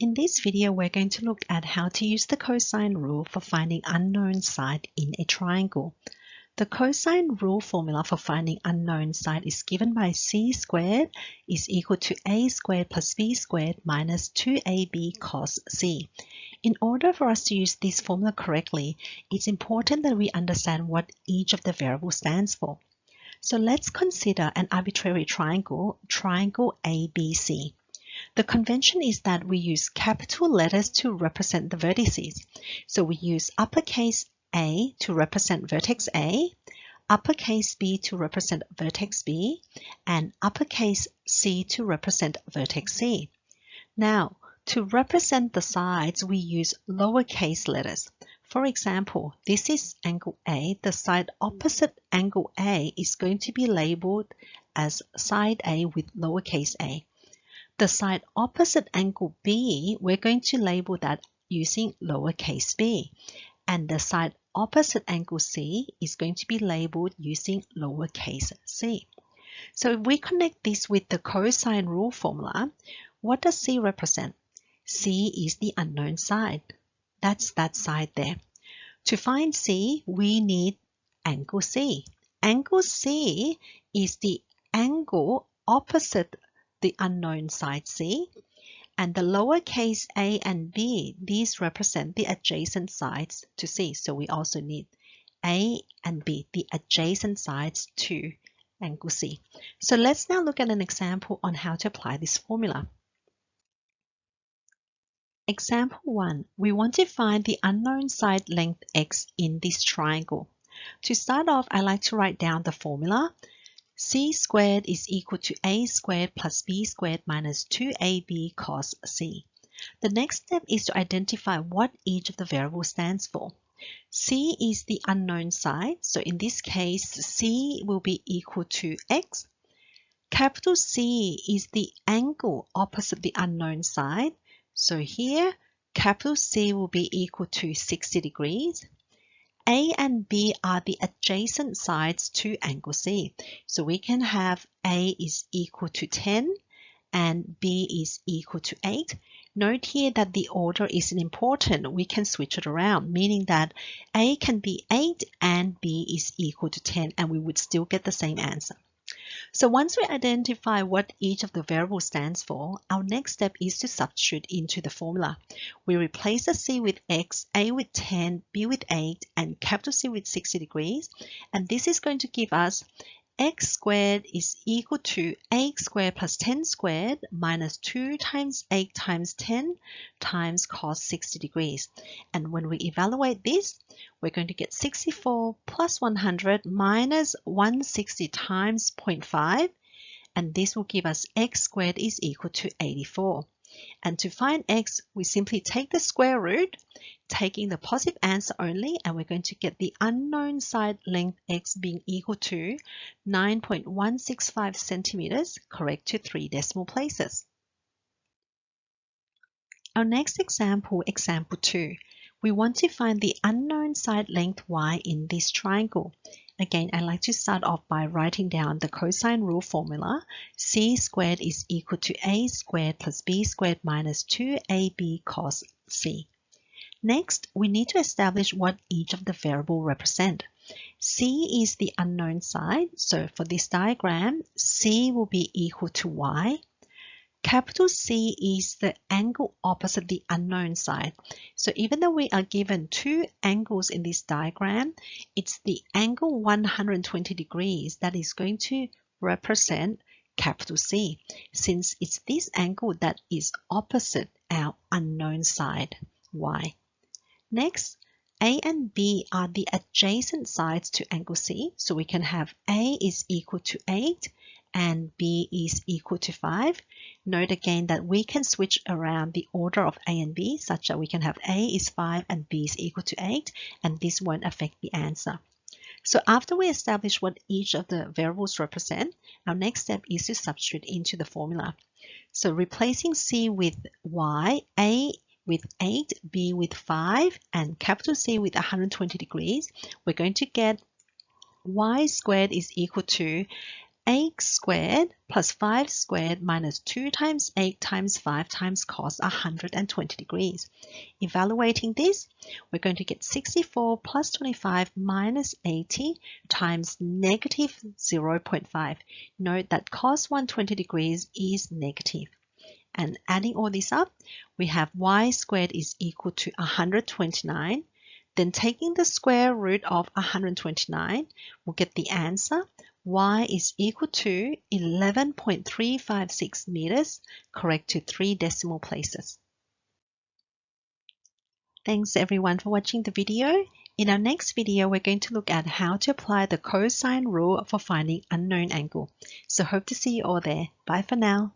In this video, we're going to look at how to use the cosine rule for finding unknown side in a triangle. The cosine rule formula for finding unknown side is given by c squared is equal to a squared plus b squared minus 2ab cos c. In order for us to use this formula correctly, it's important that we understand what each of the variables stands for. So let's consider an arbitrary triangle, triangle ABC. The convention is that we use capital letters to represent the vertices. So we use uppercase A to represent vertex A, uppercase B to represent vertex B, and uppercase C to represent vertex C. Now, to represent the sides, we use lowercase letters. For example, this is angle A. The side opposite angle A is going to be labeled as side A with lowercase a. The side opposite angle B, we're going to label that using lowercase b. And the side opposite angle C is going to be labeled using lowercase c. So if we connect this with the cosine rule formula, what does C represent? C is the unknown side. That's that side there. To find C, we need angle C. Angle C is the angle opposite the unknown side C, and the lowercase a and b, these represent the adjacent sides to C. So we also need A and B, the adjacent sides to angle C. So let's now look at an example on how to apply this formula. Example 1, we want to find the unknown side length x in this triangle. To start off, I like to write down the formula. C squared is equal to a squared plus b squared minus 2ab cos c. The next step is to identify what each of the variables stands for. C is the unknown side, so in this case, C will be equal to x. Capital C is the angle opposite the unknown side, so here, capital C will be equal to 60 degrees. A and B are the adjacent sides to angle C. So we can have A is equal to 10 and B is equal to 8. Note here that the order isn't important. We can switch it around, meaning that A can be 8 and B is equal to 10, and we would still get the same answer. So once we identify what each of the variables stands for, our next step is to substitute into the formula. We replace the C with x, A with 10, B with 8, and capital C with 60 degrees. And this is going to give us x squared is equal to 8 squared plus 10 squared minus 2 times 8 times 10 times cos 60 degrees. And when we evaluate this, we're going to get 64 plus 100 minus 160 times 0.5. And this will give us x squared is equal to 84. And to find x, we simply take the square root, taking the positive answer only, and we're going to get the unknown side length x being equal to 9.165 centimeters, correct to 3 decimal places. Our next example, example 2. We want to find the unknown side length y in this triangle. Again, I like to start off by writing down the cosine rule formula. C squared is equal to a squared plus b squared minus 2ab cos c. Next, we need to establish what each of the variables represent. C is the unknown side, so for this diagram, C will be equal to y. Capital C is the angle opposite the unknown side. So even though we are given two angles in this diagram, it's the angle 120 degrees that is going to represent capital C, since it's this angle that is opposite our unknown side, y. Next, A and B are the adjacent sides to angle C, so we can have A is equal to 8 and B is equal to 5. Note again that we can switch around the order of A and B such that we can have A is 5 and B is equal to 8, and this won't affect the answer. So after we establish what each of the variables represent, our next step is to substitute into the formula. So replacing C with y, A with 8, B with 5, and capital C with 120 degrees, we're going to get y squared is equal to 8 squared plus 5 squared minus 2 times 8 times 5 times cos 120 degrees. Evaluating this, we're going to get 64 plus 25 minus 80 times negative 0.5. Note that cos 120 degrees is negative. And adding all this up, we have y squared is equal to 129. Then taking the square root of 129, we'll get the answer. Y is equal to 11.356 meters, correct to 3 decimal places. Thanks everyone for watching the video. In our next video, we're going to look at how to apply the cosine rule for finding unknown angle. So hope to see you all there. Bye for now.